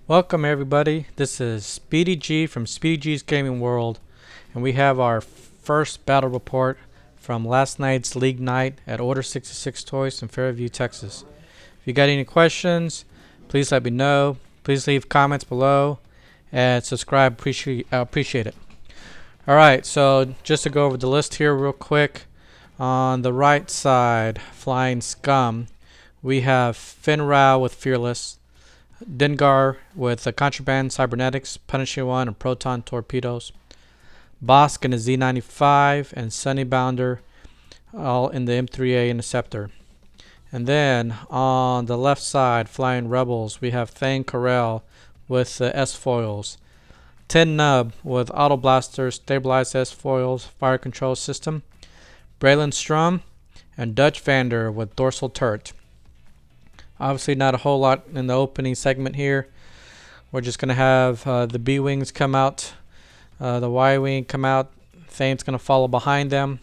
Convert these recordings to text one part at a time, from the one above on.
Welcome everybody, this is Speedy G from Speedy G's Gaming World, and we have our first battle report from last night's League Night at Order 66 Toys in Fairview, Texas. If you got any questions, please let me know. Please leave comments below and subscribe, appreciate it. Alright, so just to go over the list here real quick. On the right side, flying Scum, we have Fenn with Fearless, Dengar with the Contraband Cybernetics, Punishing One, and Proton Torpedoes. Bossk in the Z95 and Sunny Vander all in the M3A Interceptor. And then on the left side, flying Rebels, we have Thane Kyrell with the S-foils. 10 Numb with Autoblasters, Stabilized S-foils, Fire Control System. Braylen Stramm and Dutch Vander with Dorsal Turret. Obviously not a whole lot in the opening segment here. We're just going to have the B-Wings come out, the Y-Wing come out. Thane's going to follow behind them.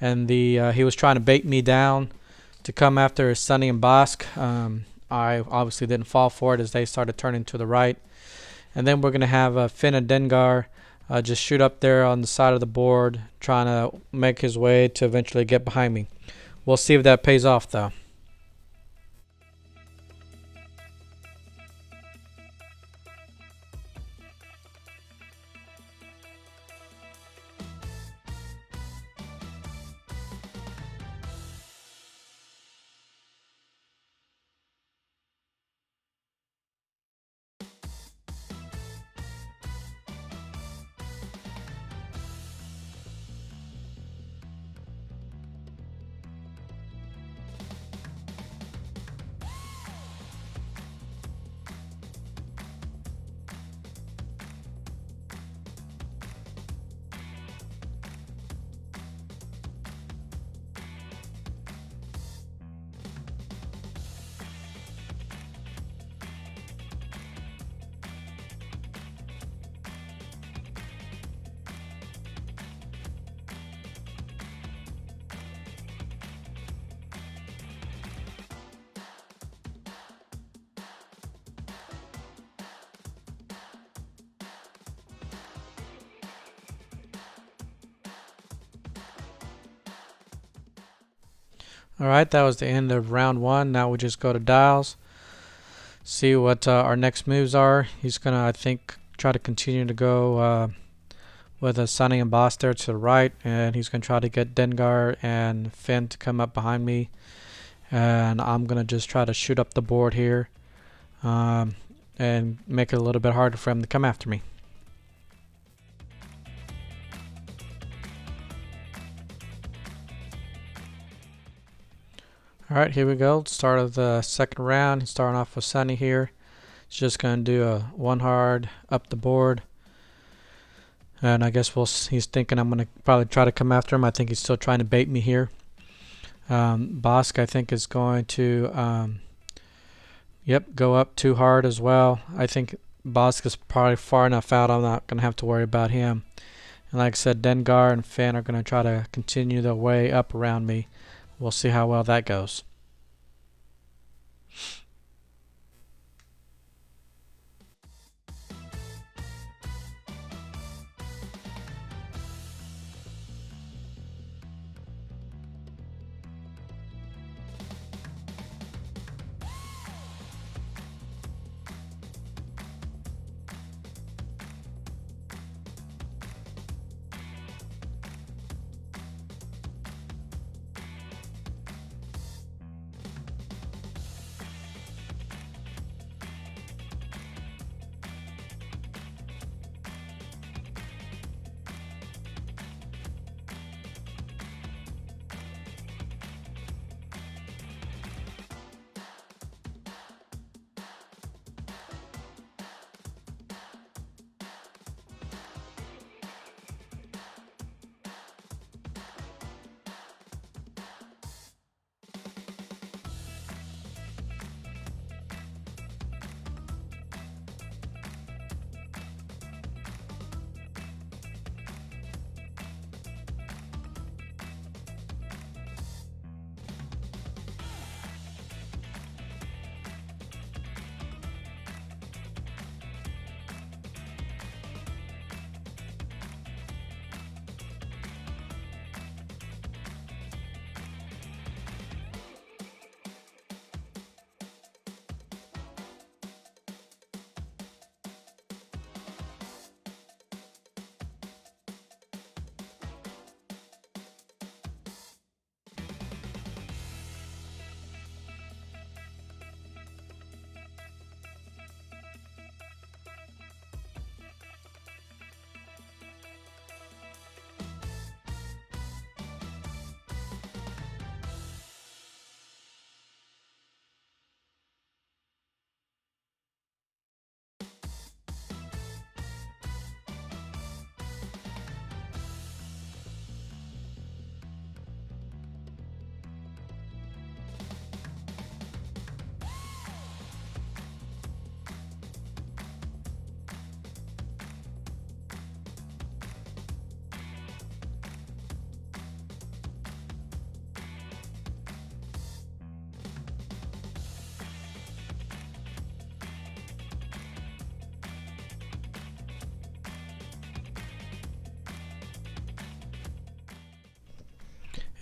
And he was trying to bait me down to come after Sunny and Bossk. I obviously didn't fall for it as they started turning to the right. And then we're going to have Fenn and Dengar just shoot up there on the side of the board, trying to make his way to eventually get behind me. We'll see if that pays off though. Alright, that was the end of round one. Now we just go to dials, see what our next moves are. He's going to, I think, try to continue to go with a Sunny and Bossk there to the right, and he's going to try to get Dengar and Fenn to come up behind me. And I'm going to just try to shoot up the board here and make it a little bit harder for him to come after me. Alright, here we go. Start of the second round. He's starting off with Sunny here. He's just going to do a one hard up the board. And I guess he's thinking I'm going to probably try to come after him. I think he's still trying to bait me here. Bossk, I think, is going to go up too hard as well. I think Bossk is probably far enough out. I'm not going to have to worry about him. And like I said, Dengar and Fenn are going to try to continue their way up around me. We'll see how well that goes.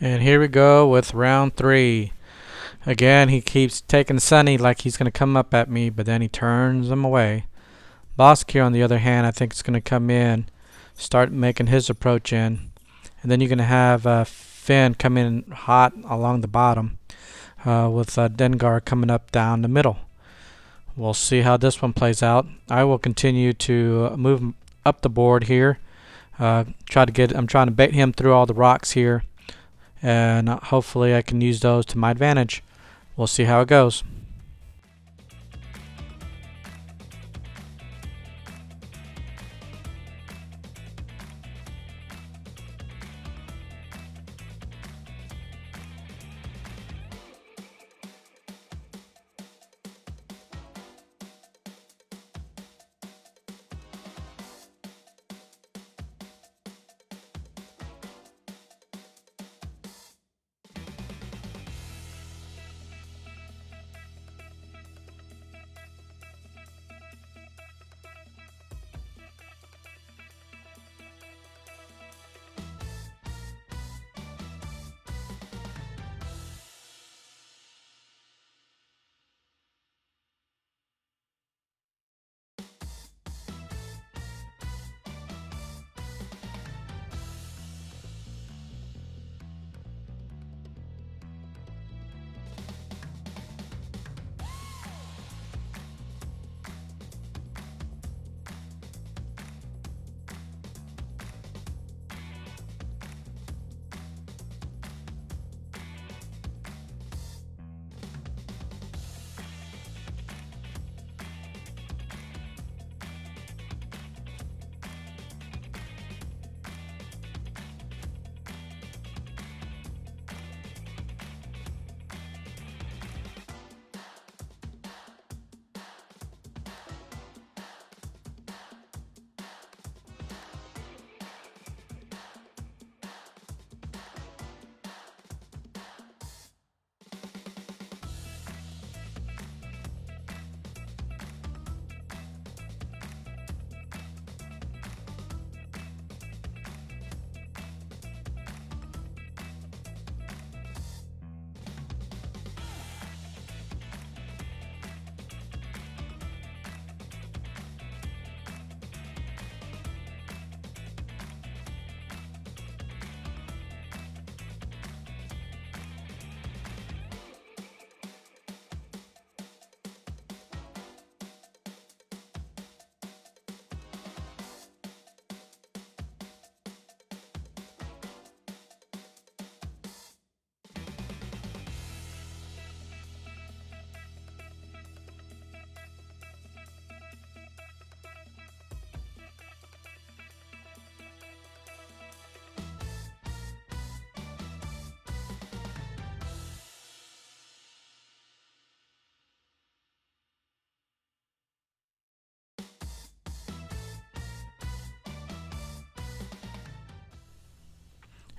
And here we go with round 3. Again, he keeps taking Sunny like he's going to come up at me, but then he turns him away. Bossk here, on the other hand, I think is going to come in, start making his approach in. And then you're going to have Fenn come in hot along the bottom with Dengar coming up down the middle. We'll see how this one plays out. I will continue to move up the board here. I'm trying to bait him through all the rocks here, and hopefully I can use those to my advantage. We'll see how it goes.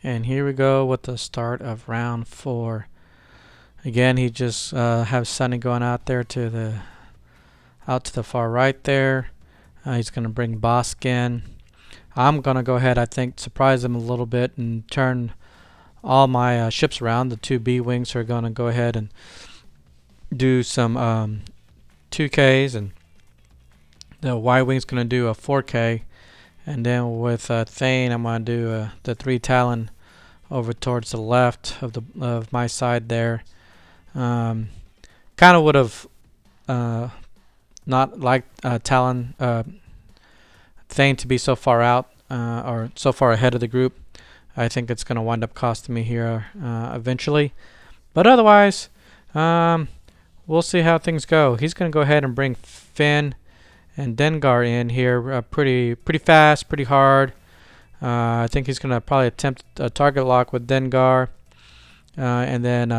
And here we go with the start of round 4. Again, he just has Sunny going out there to the far right there. He's going to bring Bossk in. I'm going to go ahead, I think, surprise him a little bit and turn all my ships around. The 2 B wings are going to go ahead and do some 2Ks, and the Y wing's going to do a 4K. And then with Thane, I'm going to do the 3 Talon over towards the left of my side there. Kind of would have not liked Talon Thane to be so far out or so far ahead of the group. I think it's going to wind up costing me here eventually. But otherwise, we'll see how things go. He's going to go ahead and bring Fenn and Dengar in here pretty fast, pretty hard. I think he's going to probably attempt a target lock with Dengar. And then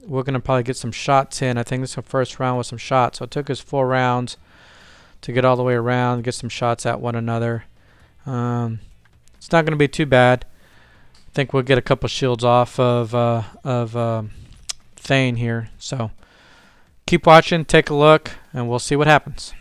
we're going to probably get some shots in. I think this is the first round with some shots. So it took us 4 rounds to get all the way around, get some shots at one another. It's not going to be too bad. I think we'll get a couple shields off of Thane here. So keep watching, take a look, and we'll see what happens.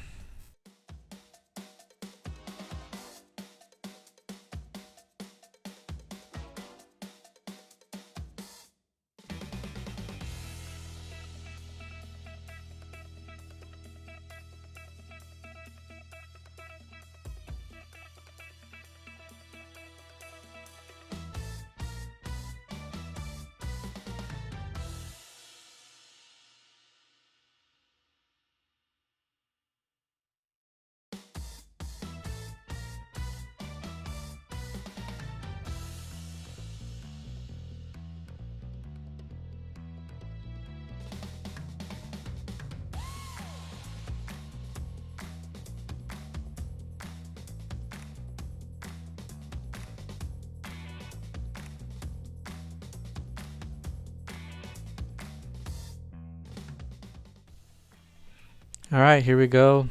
Alright, here we go.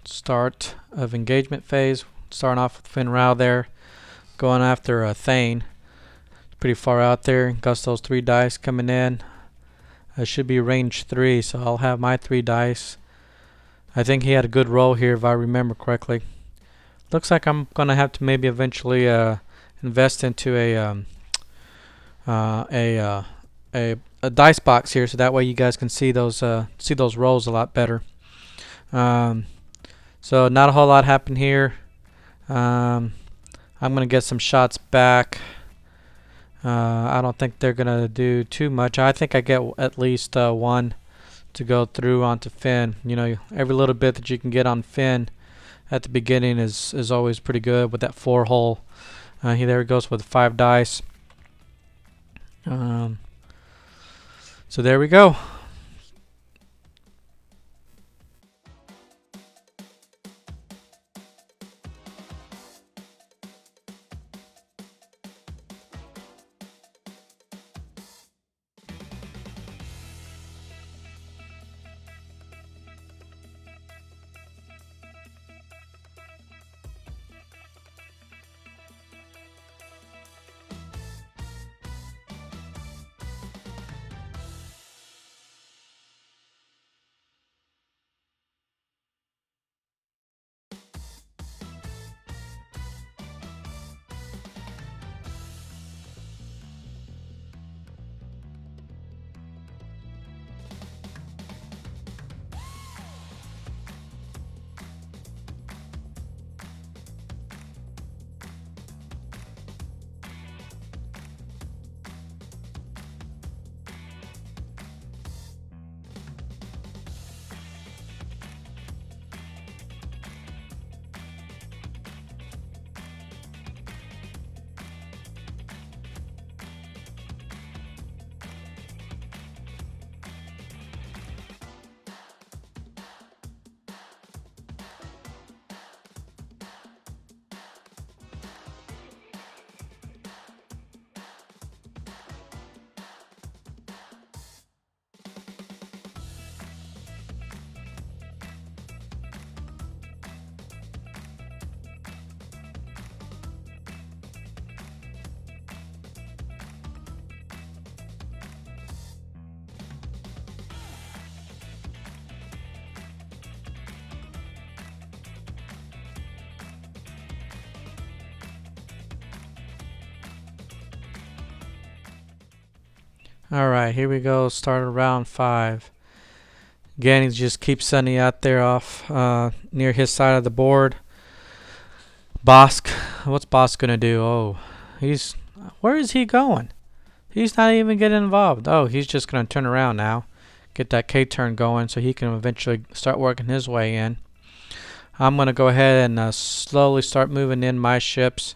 Start of engagement phase. Starting off with Fenn there. Going after Thane. Pretty far out there. Got those 3 dice coming in. I should be range 3, so I'll have my 3 dice. I think he had a good roll here if I remember correctly. Looks like I'm gonna have to maybe eventually invest into a dice box here, so that way you guys can see those rolls a lot better. So not a whole lot happened here. I'm gonna get some shots back. I don't think they're gonna do too much. I think I get at least 1 to go through onto Fenn. You know, every little bit that you can get on Fenn at the beginning is always pretty good with that 4 hole. There he goes with 5 dice. So there we go. Alright, here we go. Start of round 5. Again, he just keeps sending out there off near his side of the board. Bossk. What's Bossk gonna do? Oh, where is he going? He's not even getting involved. Oh, he's just gonna turn around now. Get that K-turn going so he can eventually start working his way in. I'm gonna go ahead and slowly start moving in my ships.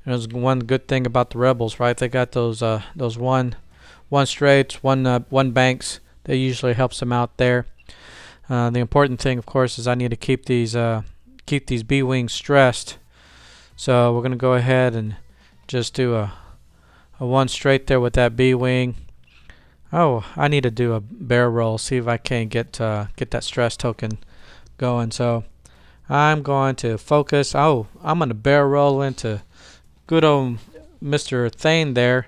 There's one good thing about the rebels, right? They got those one straights, one banks. That usually helps them out there. The important thing, of course, is I need to keep these B wings stressed. So we're gonna go ahead and just do a 1 straight there with that B wing. Oh, I need to do a barrel roll. See if I can get that stress token going. So I'm going to focus. Oh, I'm gonna barrel roll into good old Mr. Thane there.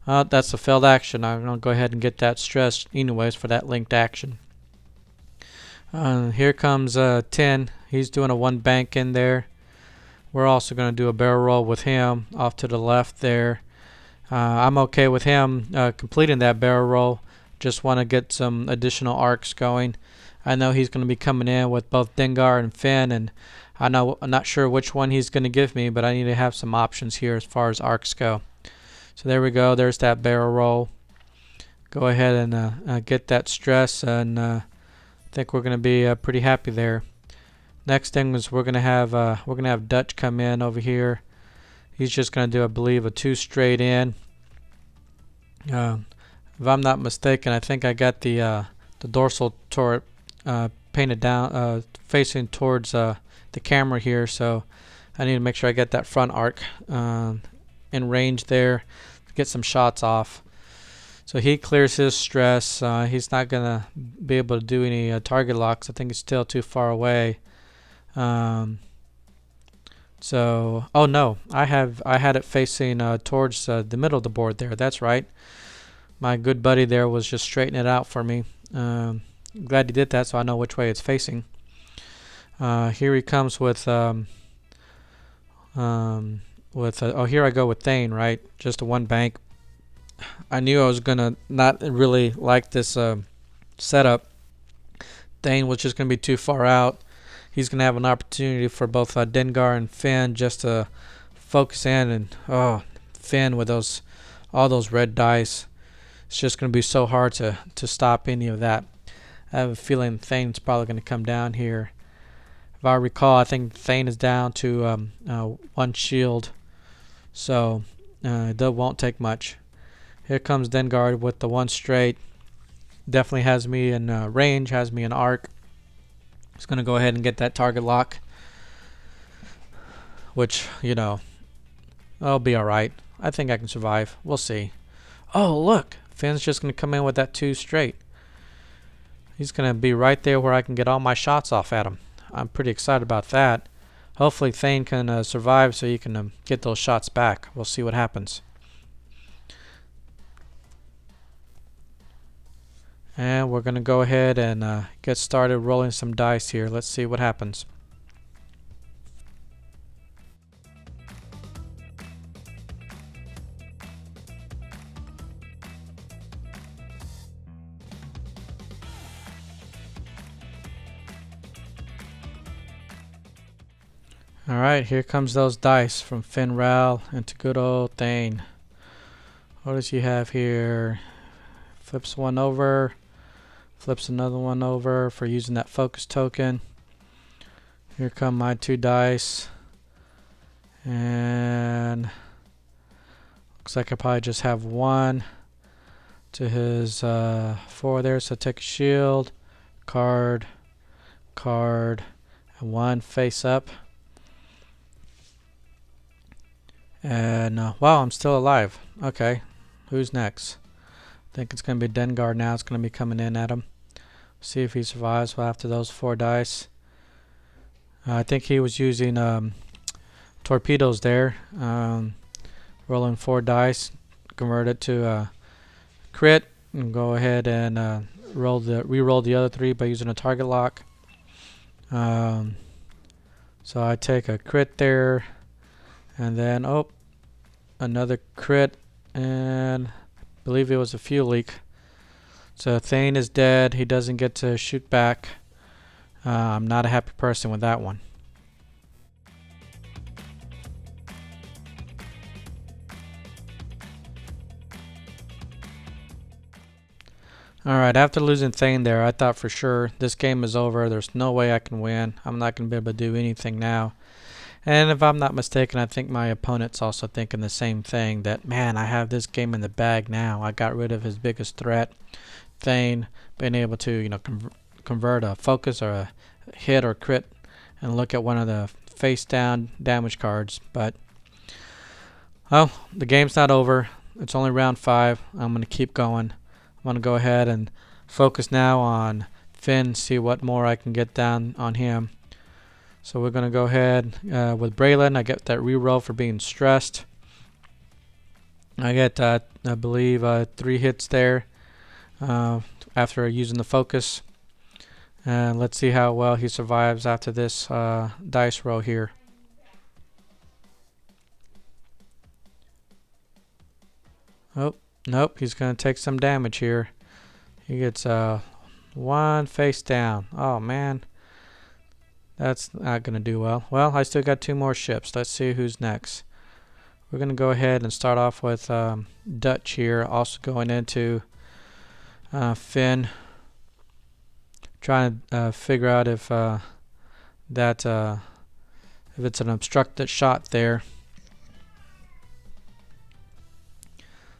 That's a failed action. I'm going to go ahead and get that stress anyways for that linked action. Here comes 10. He's doing a 1 bank in there. We're also going to do a barrel roll with him off to the left there. I'm okay with him completing that barrel roll. Just want to get some additional arcs going. I know he's going to be coming in with both Dengar and Fenn, and I'm not sure which one he's going to give me, but I need to have some options here as far as arcs go. So there we go. There's that barrel roll. Go ahead and get that stress, and I think we're going to be pretty happy there. Next thing is we're gonna have Dutch come in over here. He's just going to do, I believe, a 2 straight in. If I'm not mistaken, I think I got the dorsal turret painted down, facing towards the camera here. So I need to make sure I get that front arc in range there, get some shots off. So he clears his stress. He's not gonna be able to do any target locks. I think he's still too far away. Oh no, I had it facing towards the middle of the board there. That's right. My good buddy there was just straightening it out for me. Glad he did that, so I know which way it's facing. Here he comes with oh, here I go with Thane, right? Just a one bank. I knew I was gonna not really like this setup. Thane was just gonna be too far out. He's gonna have an opportunity for both Dengar and Fenn just to focus in, and Fenn with all those red dice. It's just gonna be so hard to stop any of that. I have a feeling Thane's probably gonna come down here. If I recall, I think Thane is down to one shield, so that won't take much. Here comes Dengar with the one straight. Definitely has me in range, has me in arc. He's going to go ahead and get that target lock, which, I'll be alright. I think I can survive. We'll see. Oh, look. Fenn's just going to come in with that 2 straight. He's going to be right there where I can get all my shots off at him. I'm pretty excited about that. Hopefully Thane can survive so he can get those shots back. We'll see what happens. And we're going to go ahead and get started rolling some dice here. Let's see what happens. Alright, here comes those dice from Kyrell into good old Thane. What does he have here? Flips one over. Flips another one over for using that focus token. Here come my 2 dice. And looks like I probably just have 1 to his 4 there. So take a shield, card, and 1 face up. And wow, I'm still alive. Okay, who's next? I think it's going to be Dengar now. It's going to be coming in at him. See if he survives after those 4 dice. I think he was using torpedoes there. Rolling 4 dice, convert it to a crit, and go ahead and re-roll the other 3 by using a target lock. So I take a crit there, and then another crit, and I believe it was a fuel leak. So Thane is dead. He doesn't get to shoot back. I'm not a happy person with that one. Alright, after losing Thane there, I thought for sure this game is over. There's no way I can win. I'm not going to be able to do anything now. And if I'm not mistaken, I think my opponent's also thinking the same thing, that, man, I have this game in the bag now. I got rid of his biggest threat, Thane, being able to, convert a focus or a hit or crit and look at one of the face down damage cards. But, the game's not over. It's only round 5. I'm going to keep going. I'm going to go ahead and focus now on Fenn, see what more I can get down on him. So we're going to go ahead with Braylen. I get that reroll for being stressed. I get, I believe, 3 hits there after using the focus. And let's see how well he survives after this dice roll here. Oh, nope, he's going to take some damage here. He gets 1 face down. Oh, man. That's not going to do well. Well, I still got 2 more ships. Let's see who's next. We're going to go ahead and start off with Dutch here, also going into Fenn. Trying to figure out if if it's an obstructed shot there.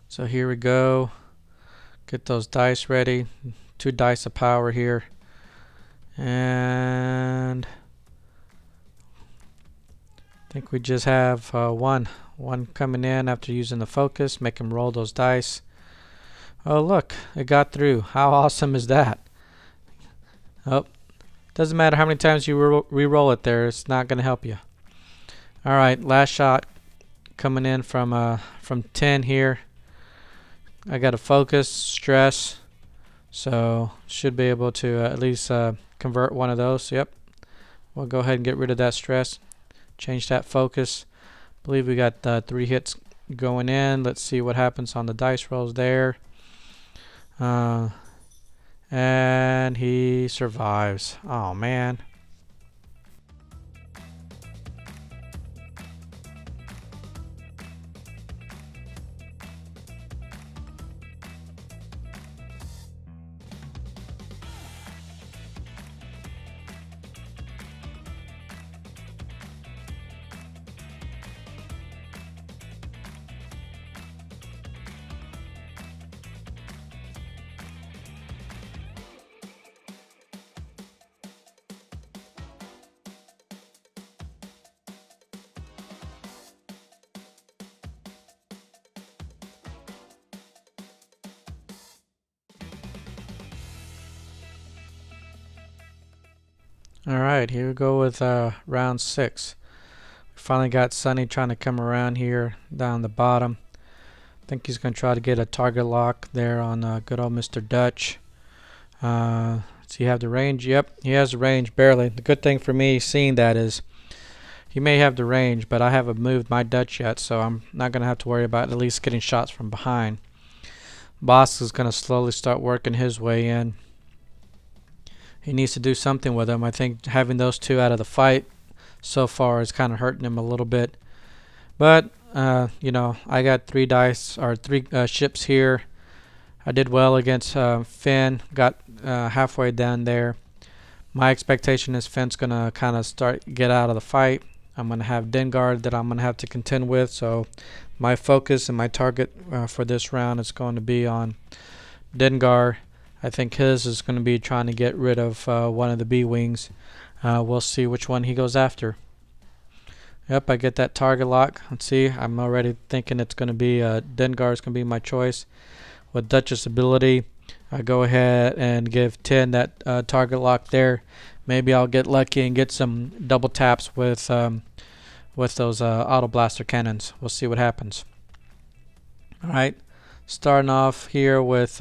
So here we go. Get those dice ready. 2 dice of power here. And I think we just have one coming in after using the focus. Make him roll those dice. Oh look, it got through. How awesome is that? Oh, doesn't matter how many times you re-roll it there, it's not going to help you. Alright, last shot coming in from 10 here. I got a focus, stress, so should be able to at least convert one of those. Yep. We'll go ahead and get rid of that stress. Change that focus. Believe we got 3 hits going in. Let's see what happens on the dice rolls there. And he survives. Oh man. Alright, here we go with round 6. We finally got Sunny trying to come around here down the bottom. I think he's going to try to get a target lock there on good old Mr. Dutch. Does he have the range? Yep, he has the range barely. The good thing for me seeing that is he may have the range, but I haven't moved my Dutch yet, so I'm not going to have to worry about at least getting shots from behind. Bossk is going to slowly start working his way in. He needs to do something with him. I think having those two out of the fight so far is kind of hurting him a little bit. But, you know, I got 3 dice, or 3 ships here. I did well against Fenn, got halfway down there. My expectation is Fenn's going to kind of get out of the fight. I'm going to have Dengar that I'm going to have to contend with. So my focus and my target for this round is going to be on Dengar. I think his is going to be trying to get rid of one of the B-wings. We'll see which one he goes after. Yep, I get that target lock. Let's see, I'm already thinking it's going to be Dengar is going to be my choice. With Dutch's ability, I go ahead and give 10 that target lock there. Maybe I'll get lucky and get some double taps with those Autoblaster cannons. We'll see what happens. Alright, starting off here with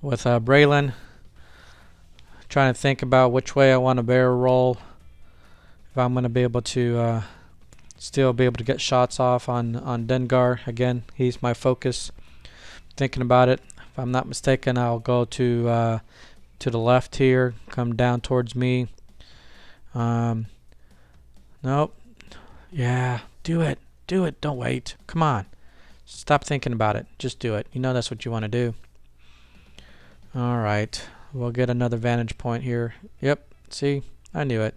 Braylen. Trying to think about which way I want to barrel roll. If I'm going to be able to still be able to get shots off on Dengar. Again, he's my focus. Thinking about it. If I'm not mistaken, I'll go to the left here. Come down towards me. Nope. Yeah, do it. Do it. Don't wait. Come on. Stop thinking about it. Just do it. You know that's what you want to do. Alright, we'll get another vantage point here. Yep, see, I knew it.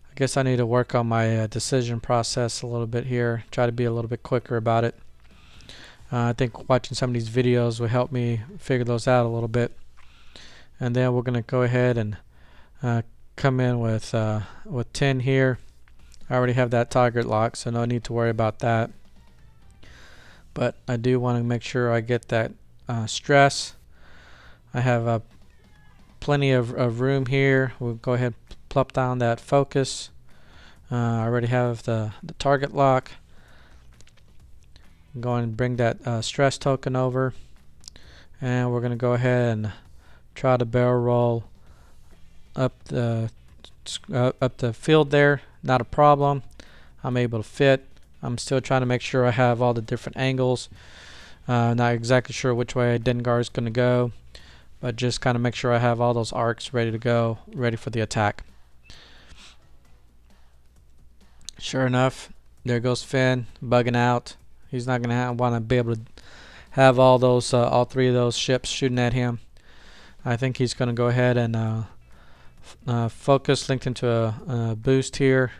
I guess I need to work on my decision process a little bit here. Try to be a little bit quicker about it. I think watching some of these videos will help me figure those out a little bit. And then we're going to go ahead and come in with 10 here. I already have that target lock, so no need to worry about that. But I do want to make sure I get that stress. I have plenty of room here. We'll go ahead and plop down that focus. I already have the target lock. I'm going to bring that stress token over. And we're going to go ahead and try to barrel roll up the field there. Not a problem. I'm able to fit. I'm still trying to make sure I have all the different angles. Not exactly sure which way Dengar is going to go. But just kind of make sure I have all those arcs ready to go, ready for the attack. Sure enough, there goes Fenn, bugging out. He's not going to want to be able to have all 3 of those ships shooting at him. I think he's going to go ahead and focus linked into a boost here,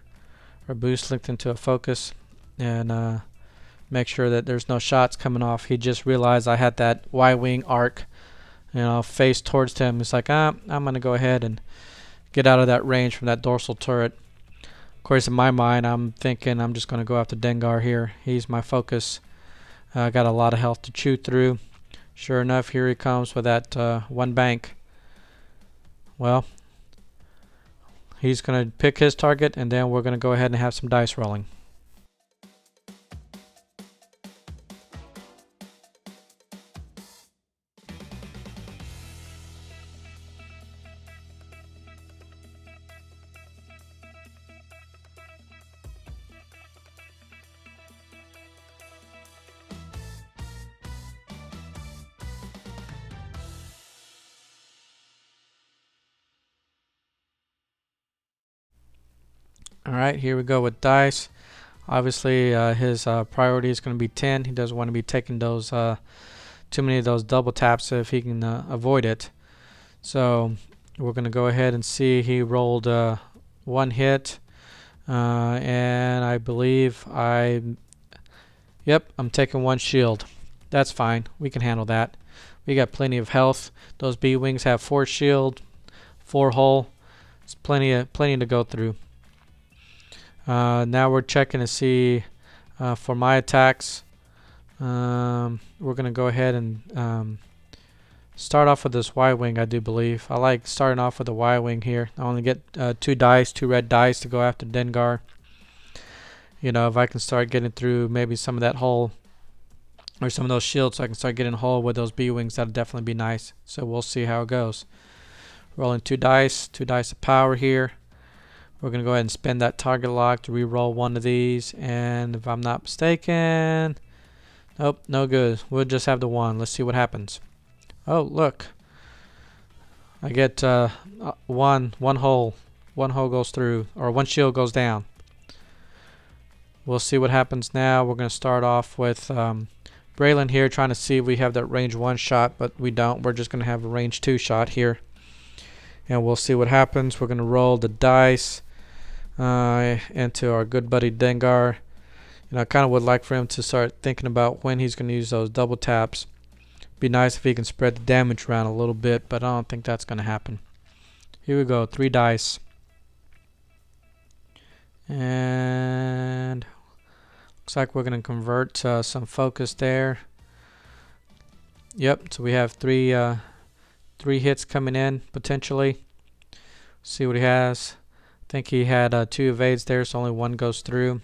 or boost linked into a focus, and make sure that there's no shots coming off. He just realized I had that Y-wing arc, face towards him. It's like, I'm going to go ahead and get out of that range from that dorsal turret. Of course, in my mind, I'm thinking I'm just going to go after Dengar here. He's my focus. I got a lot of health to chew through. Sure enough, here he comes with that one bank. Well, he's going to pick his target, and then we're going to go ahead and have some dice rolling. Alright, here we go with dice. Obviously, his priority is going to be 10. He doesn't want to be taking those too many of those double taps if he can avoid it. So we're going to go ahead and see. He rolled one hit, and I believe yep, I'm taking one shield. That's fine. We can handle that. We got plenty of health. Those B-wings have 4 shield, 4 hull. It's plenty to go through. Now we're checking to see for my attacks. We're going to go ahead and start off with this Y-wing, I do believe. I like starting off with the Y-wing here. I only get 2 dice, 2 red dice to go after Dengar. You know, if I can start getting through maybe some of that hull or some of those shields, so I can start getting hull with those B-wings, that'll definitely be nice. So we'll see how it goes. Rolling 2 dice of power here. We're going to go ahead and spend that target lock to re-roll one of these. And if I'm not mistaken, nope, no good. We'll just have the 1. Let's see what happens. Oh, look. I get one hull. One hull goes through, or 1 shield goes down. We'll see what happens now. We're going to start off with Braylen here, trying to see if we have that range 1 shot, but we don't. We're just going to have a range 2 shot here. And we'll see what happens. We're going to roll the dice into our good buddy Dengar. You know, I kind of would like for him to start thinking about when he's going to use those double taps. Be nice if he can spread the damage around a little bit, but I don't think that's going to happen. Here we go, 3 dice. And looks like we're going to convert some focus there. Yep, so we have 3 hits coming in potentially. See what he has. I think he had 2 evades there, so only 1 goes through.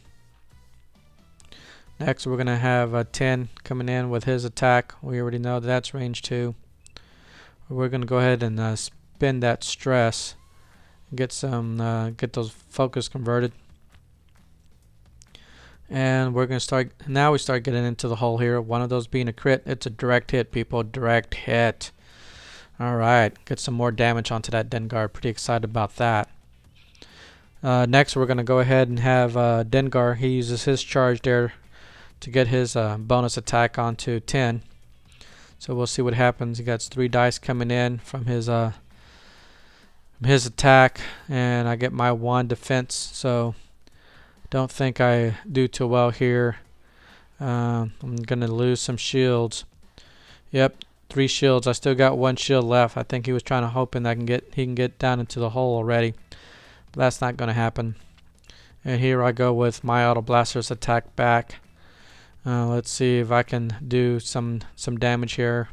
Next, we're going to have 10 coming in with his attack. We already know that's range 2. We're going to go ahead and spin that stress. Get those focus converted. And we're going to start. Now we start getting into the hole here. One of those being a crit. It's a direct hit, people. Direct hit. Alright. Get some more damage onto that Dengar. Pretty excited about that. Next, we're going to go ahead and have Dengar. He uses his charge there to get his bonus attack onto 10. So we'll see what happens. He got 3 dice coming in from his attack, and I get my 1 defense. So don't think I do too well here. I'm going to lose some shields. Yep, 3 shields. I still got 1 shield left. I think he was trying to hoping that he can get down into the hole already. But that's not going to happen. And here I go with my Autoblasters attack back. Let's see if I can do some damage here.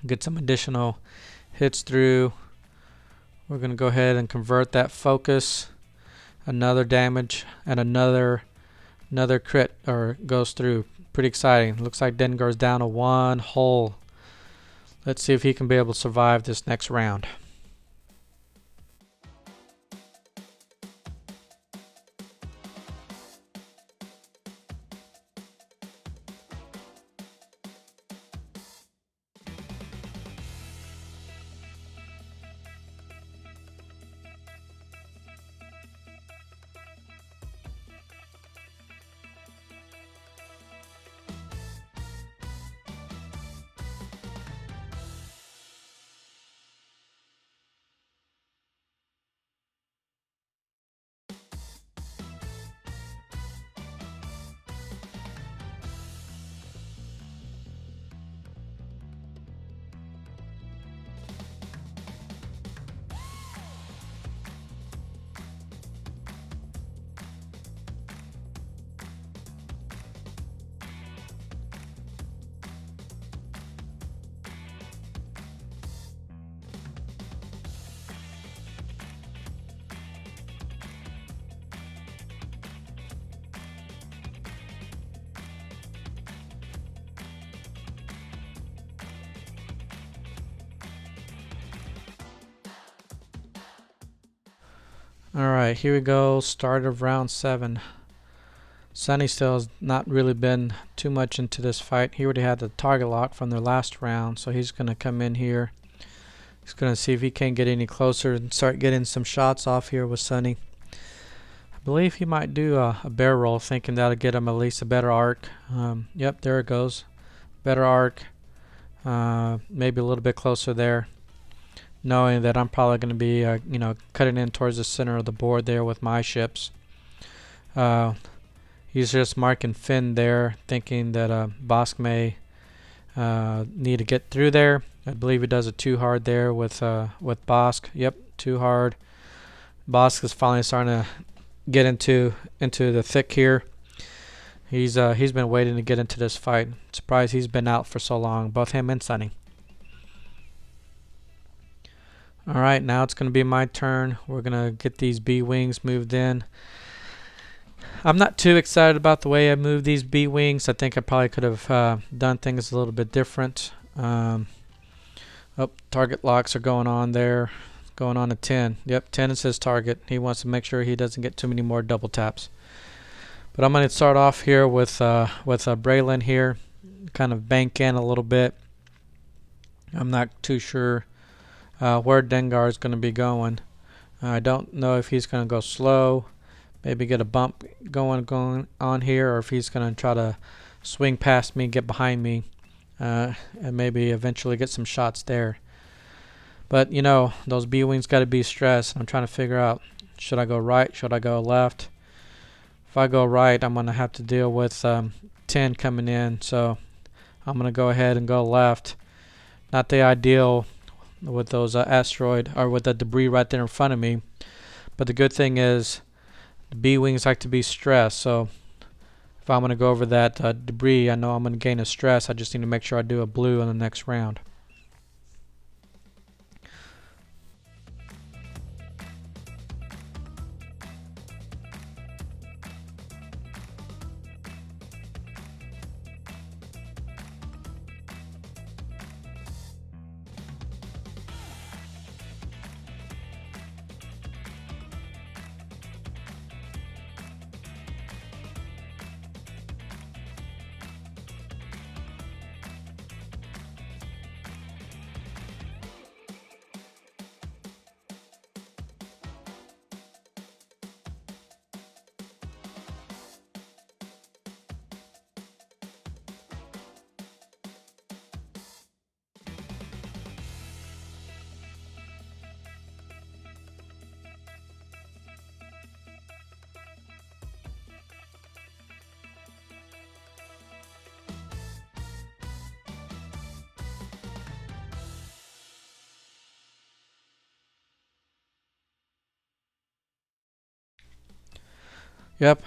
Get some additional hits through. We're going to go ahead and convert that focus. Another damage and another crit or goes through. Pretty exciting. Looks like Dengar's down to 1 hull. Let's see if he can be able to survive this next round. Alright, here we go. Start of round 7. Sunny still has not really been too much into this fight. He already had the target lock from their last round, so he's going to come in here. He's going to see if he can't get any closer and start getting some shots off here with Sunny. I believe he might do a barrel roll, thinking that'll get him at least a better arc. Yep, there it goes. Better arc. Maybe a little bit closer there. Knowing that I'm probably going to be, cutting in towards the center of the board there with my ships. He's just marking Fenn there, thinking that Bossk may need to get through there. I believe he does it too hard there with Bossk. Yep, too hard. Bossk is finally starting to get into the thick here. He's been waiting to get into this fight. Surprised he's been out for so long, both him and Sunny. Alright, now it's going to be my turn. We're going to get these B-wings moved in. I'm not too excited about the way I moved these B-wings. I think I probably could have done things a little bit different. Target locks are going on there. Going on to 10. Yep, 10 is his target. He wants to make sure he doesn't get too many more double taps. But I'm going to start off here with Braylen here. Kind of bank in a little bit. I'm not too sure where Dengar is going to be going. I don't know if he's going to go slow, maybe get a bump going on here, or if he's going to try to swing past me, get behind me, and maybe eventually get some shots there. But those B-wings got to be stressed. I'm trying to figure out, should I go right, should I go left? If I go right, I'm going to have to deal with 10 coming in, so I'm going to go ahead and go left. Not the ideal with those asteroid or with the debris right there in front of me, but the good thing is the B-wings like to be stressed, so if I'm going to go over that debris, I know I'm going to gain a stress. I just need to make sure I do a blue in the next round. Yep,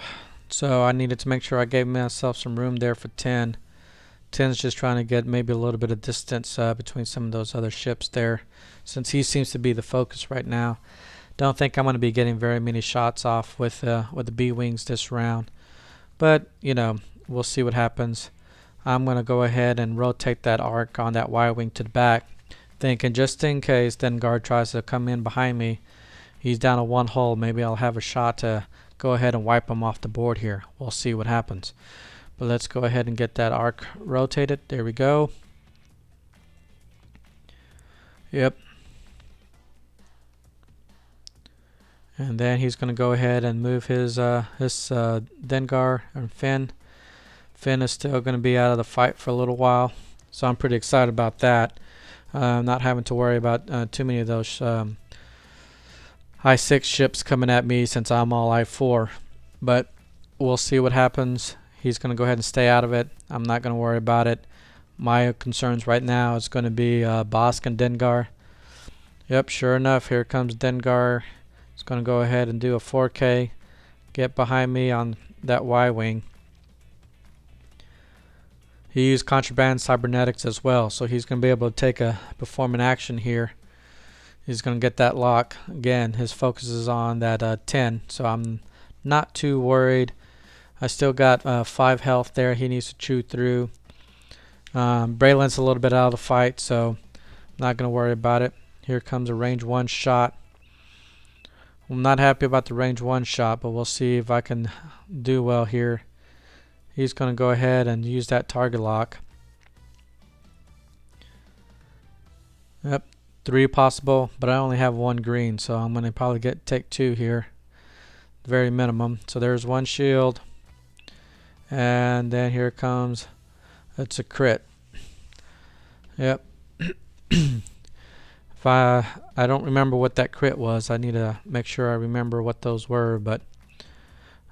so I needed to make sure I gave myself some room there for 10. 10's just trying to get maybe a little bit of distance between some of those other ships there, since he seems to be the focus right now. Don't think I'm going to be getting very many shots off with the B-wings this round, but we'll see what happens. I'm going to go ahead and rotate that arc on that Y-wing to the back, thinking just in case Dengar tries to come in behind me, he's down to one hull, maybe I'll have a shot to go ahead and wipe him off the board here. We'll see what happens. But let's go ahead and get that arc rotated. There we go. Yep. And then he's going to go ahead and move his Dengar and Fenn. Fenn is still going to be out of the fight for a little while, so I'm pretty excited about that. Not having to worry about too many of those I-6 ships coming at me since I'm all I-4. But we'll see what happens. He's going to go ahead and stay out of it. I'm not going to worry about it. My concerns right now is going to be Bossk and Dengar. Yep, sure enough, here comes Dengar. He's going to go ahead and do a 4K. Get behind me on that Y-wing. He used Contraband Cybernetics as well, so he's going to be able to perform an action here. He's going to get that lock. Again, his focus is on that 10, so I'm not too worried. I still got 5 health there he needs to chew through. Braylen's a little bit out of the fight, so I'm not going to worry about it. Here comes a range 1 shot. I'm not happy about the range 1 shot, but we'll see if I can do well here. He's going to go ahead and use that target lock. Yep, 3 possible, but I only have 1 green, so I'm going to probably take 2 here. Very minimum. So there's 1 shield. And then here it comes. It's a crit. Yep. If I don't remember what that crit was. I need to make sure I remember what those were, but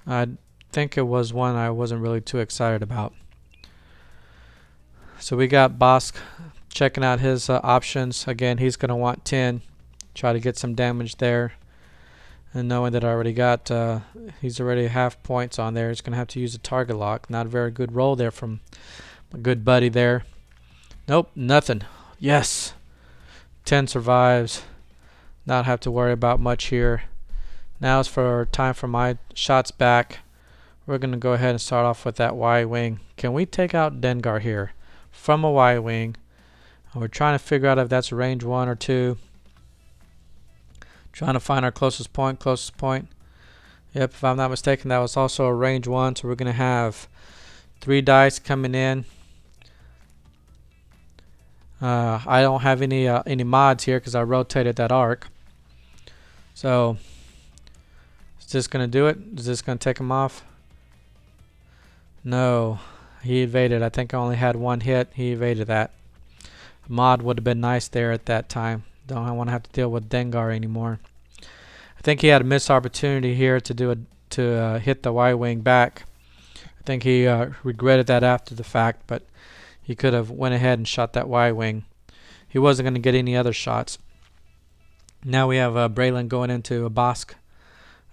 I think it was one I wasn't really too excited about. So we got Bossk checking out his options. Again, he's going to want 10. Try to get some damage there. And knowing that I already got, he's already half points on there, he's going to have to use a target lock. Not a very good roll there from my good buddy there. Nope, nothing. Yes. 10 survives. Not have to worry about much here. Now it's time for my shots back. We're going to go ahead and start off with that Y-wing. Can we take out Dengar here from a Y-wing? We're trying to figure out if that's range 1 or 2. Trying to find our closest point. Yep, if I'm not mistaken, that was also a range 1. So we're going to have 3 dice coming in. I don't have any mods here because I rotated that arc. So is this going to do it? Is this going to take him off? No, he evaded. I think I only had 1 hit. He evaded that. A mod would have been nice there at that time. Don't want to have to deal with Dengar anymore. I think he had a missed opportunity here to hit the Y-wing back. I think he regretted that after the fact, but he could have went ahead and shot that Y-wing. He wasn't going to get any other shots. Now we have Braylen going into a Bossk.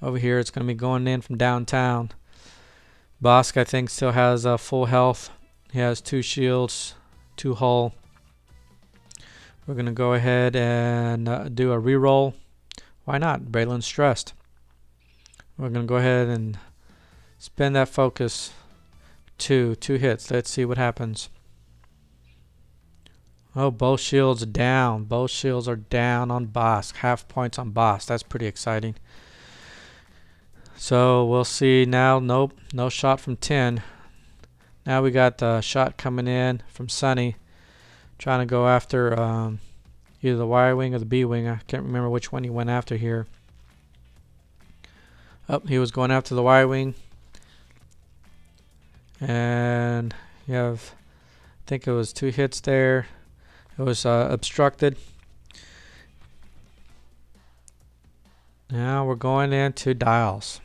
Over here it's going to be going in from downtown. Bossk, I think, still has full health. He has 2 shields, 2 hull. We're going to go ahead and do a reroll. Why not? Braylen's stressed. We're going to go ahead and spin that focus. 2 hits. Let's see what happens. Oh, both shields are down. Both shields are down on Bossk. Half points on Bossk. That's pretty exciting. So we'll see now. Nope, no shot from 10. Now we got a shot coming in from Sunny. Trying to go after either the Y-wing or the B-wing. I can't remember which one he went after here. Oh, he was going after the Y-wing. And you have, I think it was 2 hits there. It was obstructed. Now we're going into dials.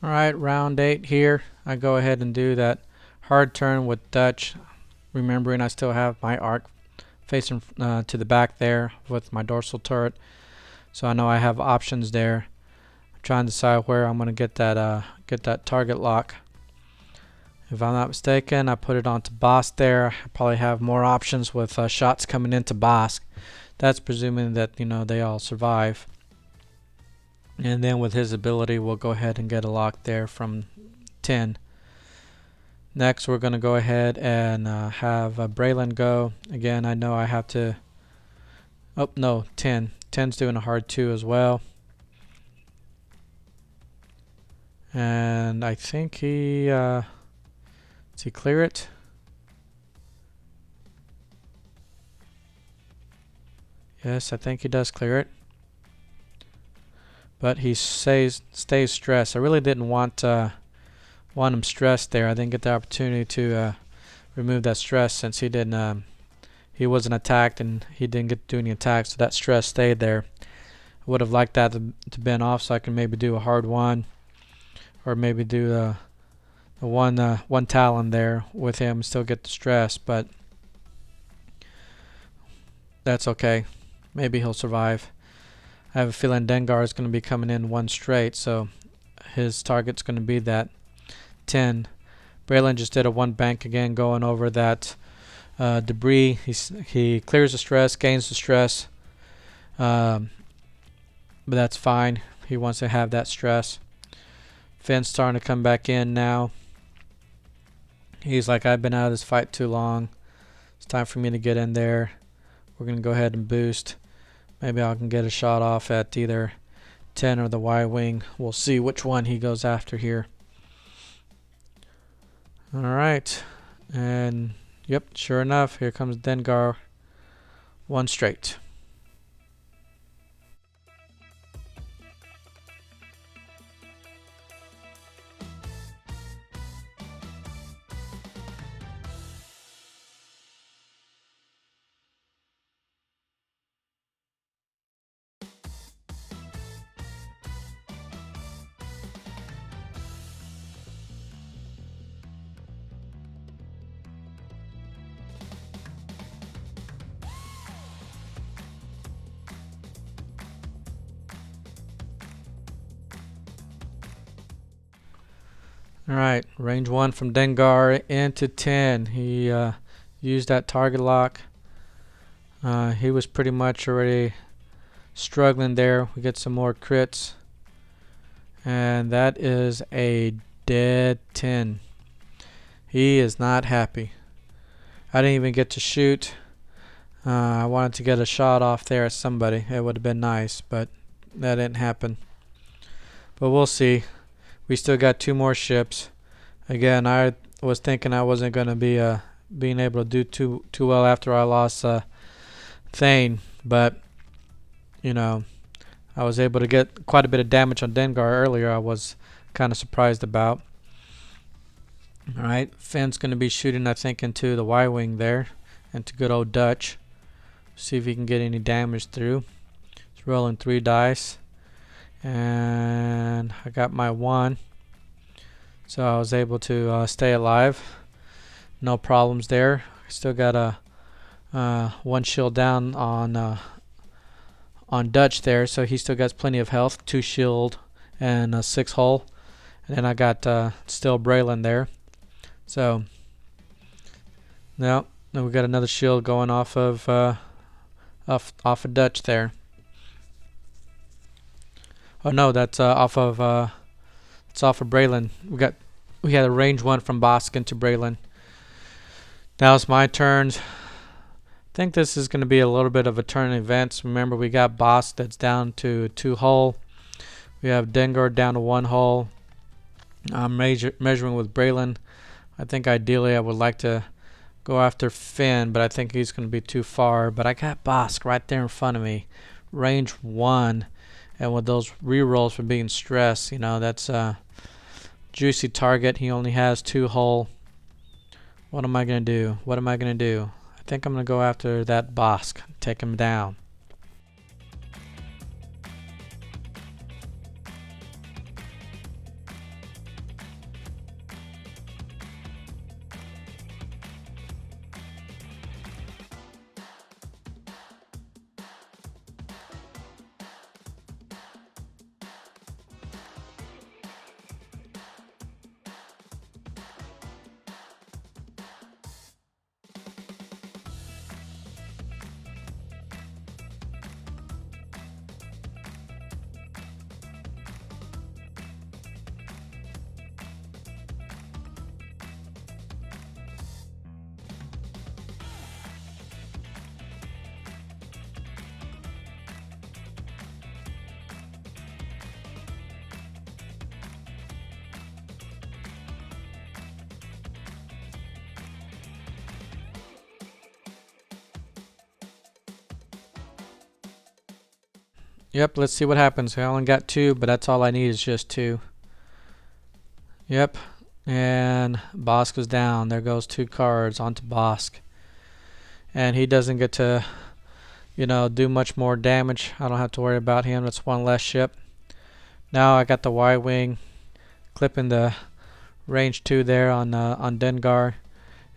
Alright, round 8 here. I go ahead and do that hard turn with Dutch, remembering I still have my arc facing to the back there with my dorsal turret, so I know I have options there. I'm trying to decide where I'm going to get that target lock. If I'm not mistaken, I put it onto Bossk there. I probably have more options with shots coming into Bossk. That's presuming that, you know, they all survive. And then with his ability, we'll go ahead and get a lock there from 10. Next, we're going to go ahead and have Braylen go. Again, I know I have to... Oh, no, 10. 10's doing a hard 2 as well. And I think he... does he clear it? Yes, I think he does clear it. But he stays stressed. I really didn't want him stressed there. I didn't get the opportunity to remove that stress since he didn't. He wasn't attacked and he didn't get to do any attacks, so that stress stayed there. I would have liked that to been off, so I can maybe do a hard one, or maybe do the one Talon there with him and still get the stress. But that's okay. Maybe he'll survive. I have a feeling Dengar is going to be coming in one straight, so his target's going to be that 10. Braylen just did a one bank again, going over that debris. He clears the stress, gains the stress, but that's fine. He wants to have that stress. Fenn's starting to come back in now. He's like, I've been out of this fight too long. It's time for me to get in there. We're going to go ahead and boost. Maybe I can get a shot off at either 10 or the Y-wing. We'll see which one he goes after here. Alright. And, yep, sure enough, here comes Dengar. One straight. Alright, range 1 from Dengar into 10. He used that target lock. He was pretty much already struggling there. We get some more crits. And that is a dead 10. He is not happy. I didn't even get to shoot. I wanted to get a shot off there at somebody. It would have been nice, but that didn't happen. But we'll see. We still got 2 more ships. Again, I was thinking I wasn't going to be being able to do too well after I lost Thane, but you know, I was able to get quite a bit of damage on Dengar earlier. I was kind of surprised about. All right, Fenn's going to be shooting, I think, into the Y-wing there, into good old Dutch. See if he can get any damage through. He's rolling 3 dice. And I got my 1, so I was able to stay alive. No problems there. Still got a 1 shield down on Dutch there, so he still got plenty of health. 2 shield and a 6 hull, and then I got still Braylen there. So now we got another shield going off of Dutch there. Oh no, that's off of Braylen. We had a range 1 from Bossk into Braylen. Now it's my turn. I think this is going to be a little bit of a turn of events. Remember, we got Bossk that's down to 2 hull. We have Dengar down to 1 hull. I'm measuring with Braylen. I think ideally I would like to go after Fenn, but I think he's going to be too far. But I got Bossk right there in front of me. Range 1. And with those rerolls for being stressed, you know, that's a juicy target. He only has 2 hull. What am I going to do? What am I going to do? I think I'm going to go after that Bossk. Take him down. Yep, let's see what happens. I only got 2, but that's all I need is just 2. Yep, and Bossk is down. There goes 2 cards onto Bossk. And he doesn't get to, do much more damage. I don't have to worry about him. That's one less ship. Now I got the Y-Wing clipping the range 2 there on Dengar.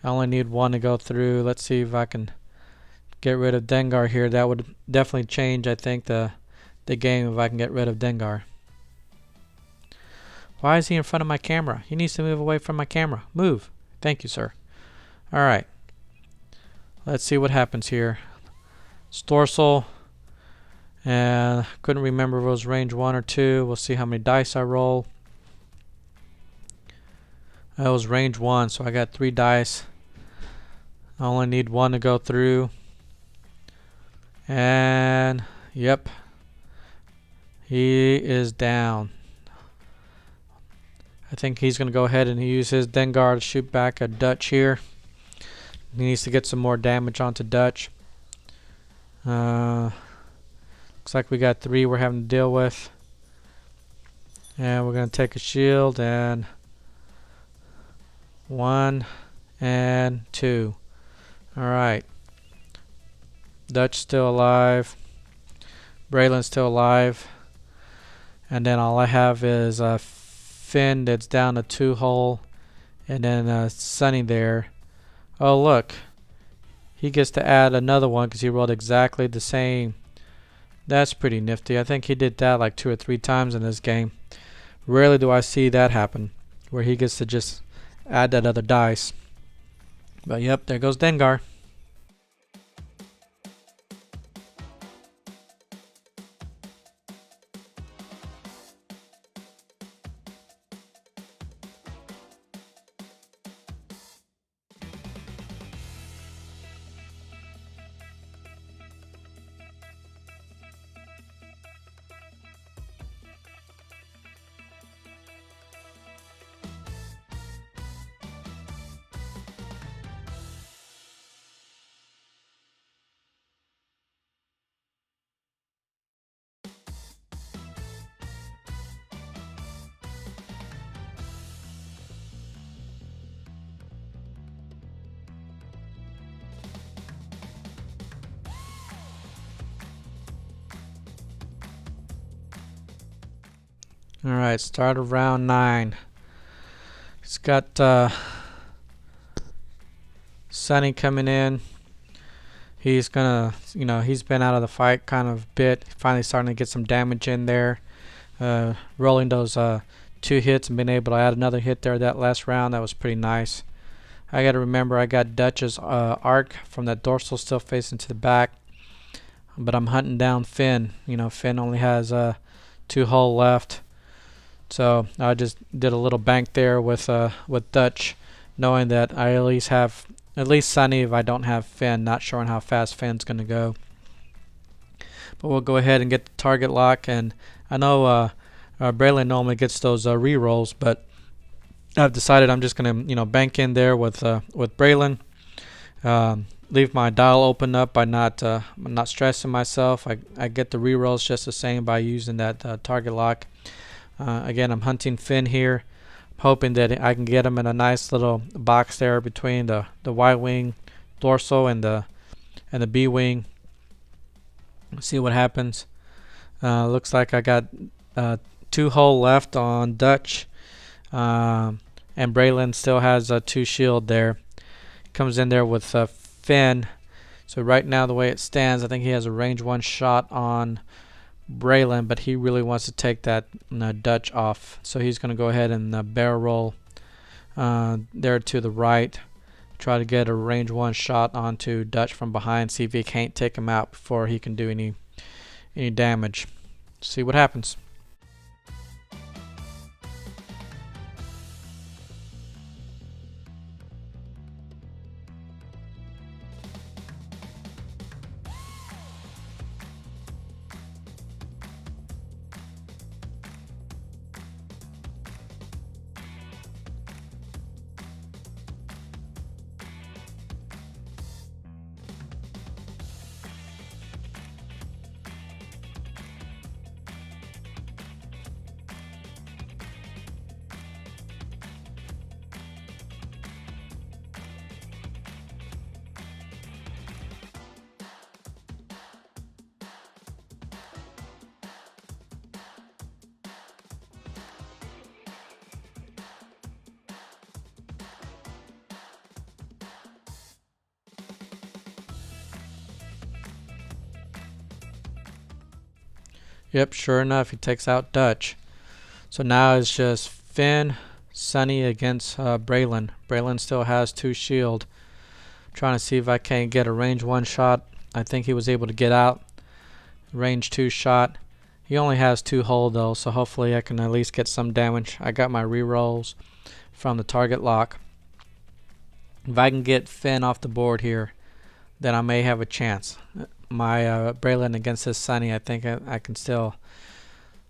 I only need 1 to go through. Let's see if I can get rid of Dengar here. That would definitely change, I think, the game if I can get rid of Dengar. Why is he in front of my camera? He needs to move away from my camera. Move. Thank you, sir. Alright. Let's see what happens here. It's Dorsal. And couldn't remember if it was range 1 or 2. We'll see how many dice I roll. That was range 1, so I got 3 dice. I only need 1 to go through. And yep. He is down. I think he's going to go ahead and use his Dengar to shoot back at Dutch here. He needs to get some more damage onto Dutch. Looks like we got 3 we're having to deal with. And we're going to take a shield and 1 and 2. Alright. Dutch still alive. Braylen's still alive. And then all I have is Fenn that's down a 2 hull. And then Sunny there. Oh look. He gets to add another one because he rolled exactly the same. That's pretty nifty. I think he did that like 2 or 3 times in this game. Rarely do I see that happen, where he gets to just add that other dice. But yep, there goes Dengar. Alright, start of round 9. It's got Sunny coming in. He's gonna, he's been out of the fight kind of bit. Finally starting to get some damage in there. Rolling those 2 hits and being able to add another hit there that last round. That was pretty nice. I gotta remember I got Dutch's arc from that dorsal still facing to the back. But I'm hunting down Fenn. Fenn only has 2 hull left. So I just did a little bank there with Dutch, knowing that I at least have Sunny if I don't have Fenn, not showing how fast Fenn's going to go. But we'll go ahead and get the target lock, and I know Braylen normally gets those re-rolls, but I've decided I'm just going to bank in there with Braylen. Leave my dial open up by not stressing myself. I get the re-rolls just the same by using that target lock. Again, I'm hunting Fenn here, hoping that I can get him in a nice little box there between the Y-wing dorsal and the B-wing. See what happens. Looks like I got 2 hull left on Dutch, and Braylen still has 2 shield there. Comes in there with Fenn. So right now, the way it stands, I think he has a range 1 shot on Braylen, but he really wants to take that Dutch off, so he's going to go ahead and barrel roll there to the right, try to get a range 1 shot onto Dutch from behind, see if he can't take him out before he can do any damage. See what happens. Yep, sure enough, he takes out Dutch. So now it's just Fenn, Sunny against Braylen. Braylen still has 2 shield. Trying to see if I can't get a range 1 shot. I think he was able to get out. Range 2 shot. He only has 2 hull though, so hopefully I can at least get some damage. I got my rerolls from the target lock. If I can get Fenn off the board here, then I may have a chance. My Braylen against his Sunny, I think I can still.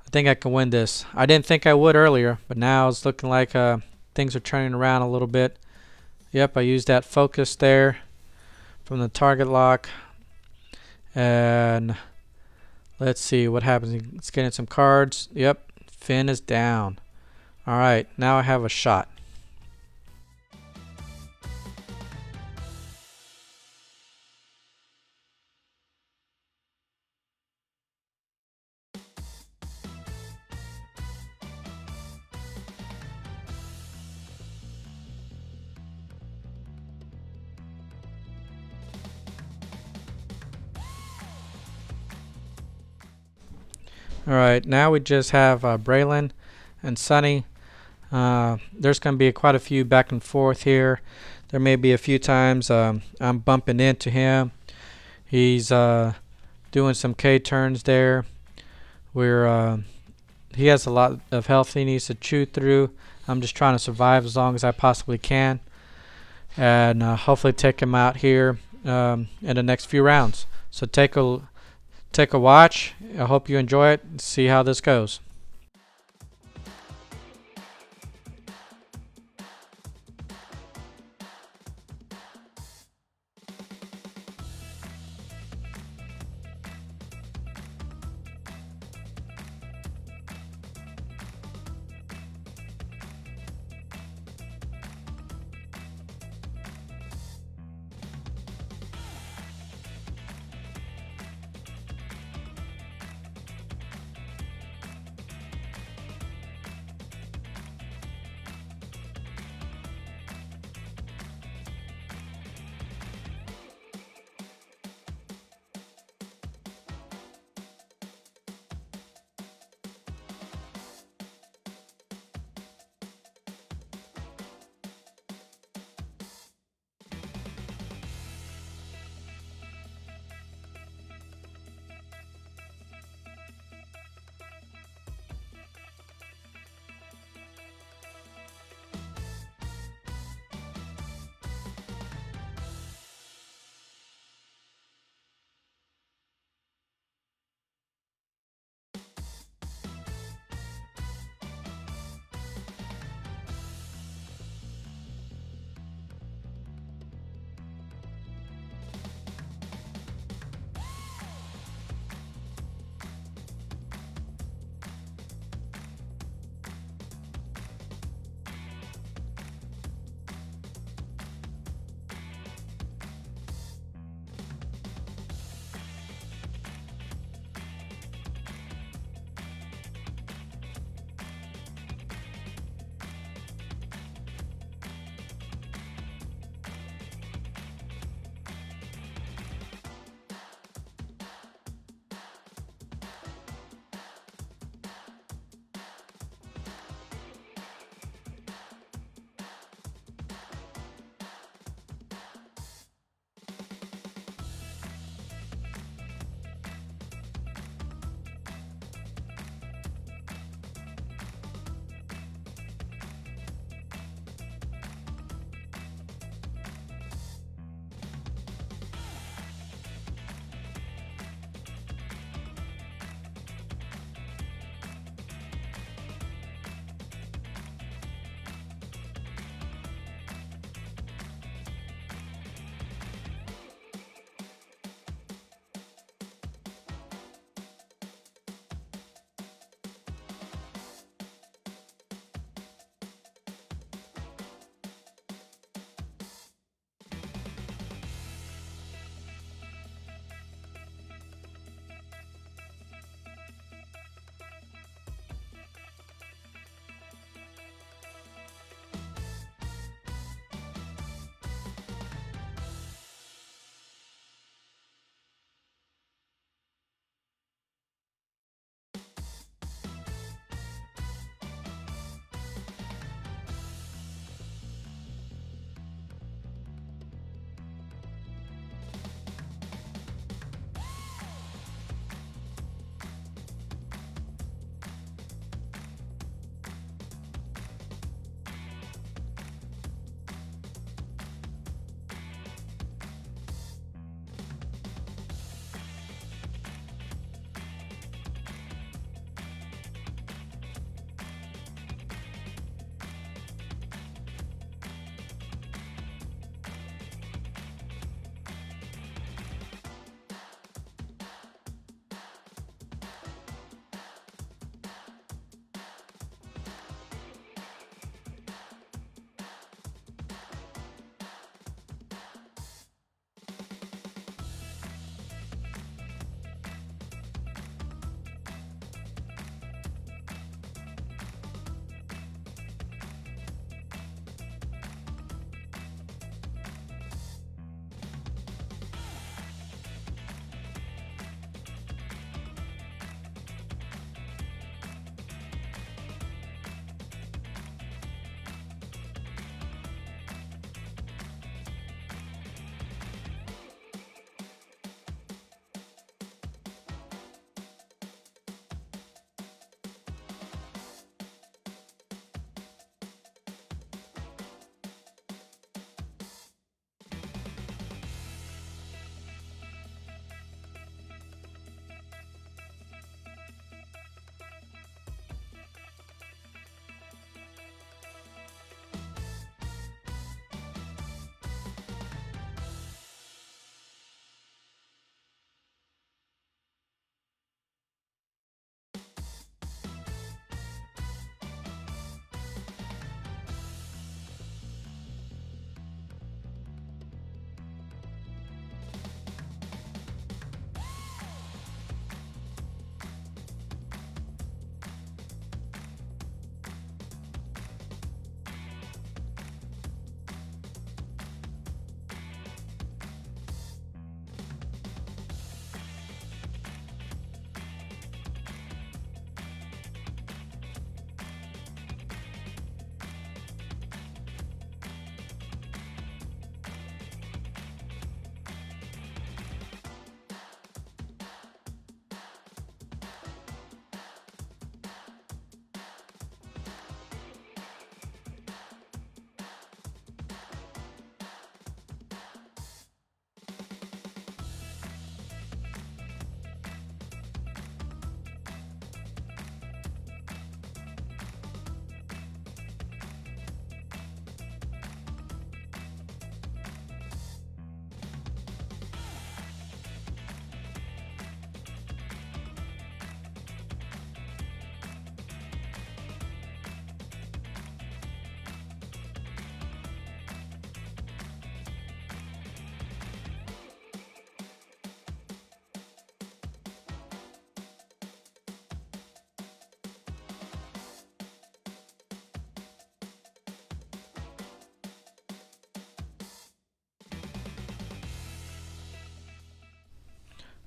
I think I can win this. I didn't think I would earlier, but now it's looking like things are turning around a little bit. Yep, I used that focus there from the target lock. And let's see what happens. It's getting some cards. Yep, Fenn is down. Alright, now I have a shot. Alright, now we just have Braylen and Sunny. There's going to be quite a few back and forth here. There may be a few times I'm bumping into him. He's doing some K turns there. He has a lot of health he needs to chew through. I'm just trying to survive as long as I possibly can, and hopefully take him out here in the next few rounds. So take a watch. I hope you enjoy it. See how this goes.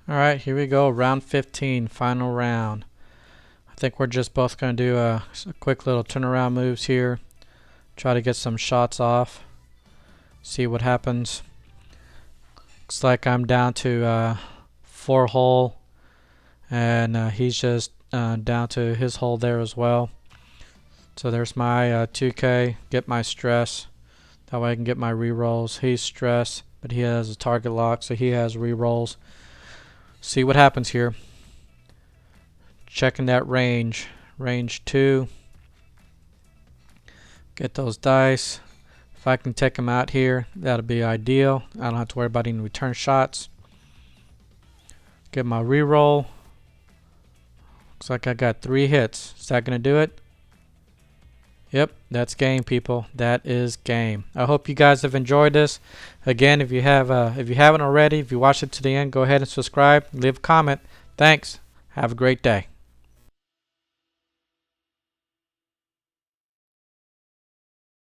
Alright, here we go. Round 15, final round. I think we're just both going to do a quick little turnaround moves here. Try to get some shots off. See what happens. Looks like I'm down to 4 hull. And he's just down to his hull there as well. So there's my 2K. Get my stress. That way I can get my rerolls. He's stress, but he has a target lock, so he has rerolls. See what happens here. Checking that range. Range 2. Get those dice. If I can take him out here, that'll be ideal. I don't have to worry about any return shots. Get my reroll. Looks like I got 3 hits. Is that going to do it? Yep, that's game, people. That is game. I hope you guys have enjoyed this. Again, if you haven't already, if you watched it to the end, go ahead and subscribe. Leave a comment. Thanks. Have a great day.